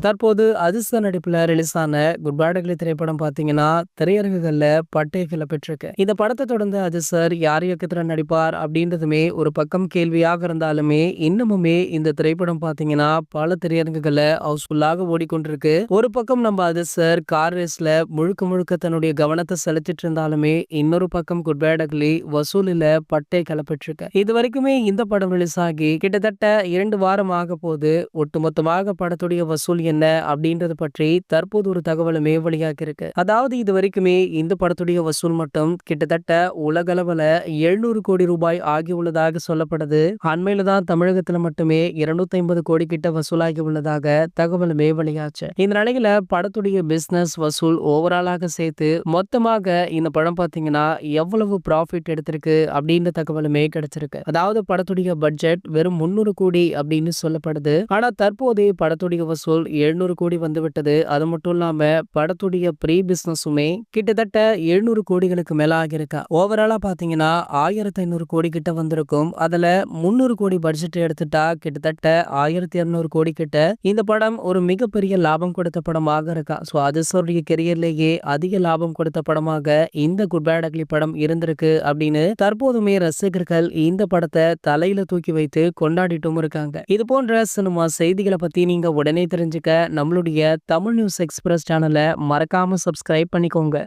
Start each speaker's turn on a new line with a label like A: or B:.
A: தற்போது அதிர்ஷ்ட நடிப்புல ரிலீஸ் ஆன குட் பேட் அக்லி திரைப்படம் பாத்தீங்கன்னா திரையரங்குகள்ல பட்டயங்களை பெற்றிருக்கு. இந்த படத்தை தொடர்ந்து அதிர்ஷர் யார் இயக்கத்துல நடிப்பார் அப்படின்றதுமே ஒரு பக்கம் கேள்வியாக இருந்தாலுமே இன்னமுமே இந்த திரைப்படம் பாத்தீங்கன்னா பல திரையரங்குகள்ல ஹவுஸ்ஃபுல்லாக ஓடிக்கொண்டிருக்கு. ஒரு பக்கம் நம்ம அதிர்ஷர் கார் ரேஸ்ல முழுக்க முழுக்க தன்னுடைய கவனத்தை செலுத்திட்டு இருந்தாலுமே இன்னொரு பக்கம் குட் பேட் அக்லி வசூலில பட்டை கிளப்பிட்டிருக்கு. இது வரைக்குமே இந்த படம் ரிலீஸ் ஆகி கிட்டத்தட்ட 2 வாரம் ஆக போது. ஒட்டுமொத்தமாக படத்துடைய வசூல் என்ன அப்படின்றது பற்றி தற்போது ஒரு தகவலுமே வெளியாகி இருக்கு. அதாவது இது வரைக்குமே இந்த படத்துடைய வசூல் மட்டும் கிட்டத்தட்ட உலகளவுல 700 கோடி ரூபாய் ஆகி உள்ளதாக சொல்லப்படுது. அண்மையில தான் தமிழகத்துல மட்டுமே 250 கோடி கிட்ட வசூலாகி உள்ளதாக தகவலுமே வெளியாச்சு. இந்த நிலையில படத்துடைய பிசினஸ் வசூல் ஓவராலாக சேர்த்து மொத்தமாக இந்த படம் பாத்தீங்கன்னா எவ்வளவு ப்ராஃபிட் எடுத்திருக்கு அப்படின்ற தகவலுமே கிடைச்சிருக்கு. அதாவது படத்துடைய பட்ஜெட் வெறும் 300 கோடி அப்படின்னு சொல்லப்படுது. ஆனா தற்போதே படத்துடைய வசூல் 700 கோடி வந்துவிட்டது. அது மட்டும் இல்லாம படத்துடைய ப்ரீ பிசினஸுமே கிட்டத்தட்ட 700 கோடிகளுக்கு மேல ஆகியிருக்கா. ஓவராலா பாத்தீங்கன்னா 1500 கோடி கிட்ட வந்திருக்கும். அதுல 300 கோடி பட்ஜெட் எடுத்துட்டா கிட்டத்தட்ட 1200 கோடி கிட்ட இந்த படம் ஒரு மிகப்பெரிய லாபம் கொடுத்த படமாக இருக்கா. சோ அதிர்ஷ்டருடைய கெரியர்லேயே அதிக லாபம் கொடுத்த படமாக இந்த குட் பேட் அக்லி படம் இருந்திருக்கு அப்படின்னு தற்போதுமே ரசிகர்கள் இந்த படத்தை தலையில தூக்கி வைத்து கொண்டாடிட்டும் இருக்காங்க. இது போன்ற சினிமா செய்திகளை பத்தி நீங்க உடனே தெரிஞ்சுக்க நம்மளுடைய தமிழ் நியூஸ் எக்ஸ்பிரஸ் சேனலை மறக்காம சப்ஸ்கிரைப் பண்ணிக்கோங்க.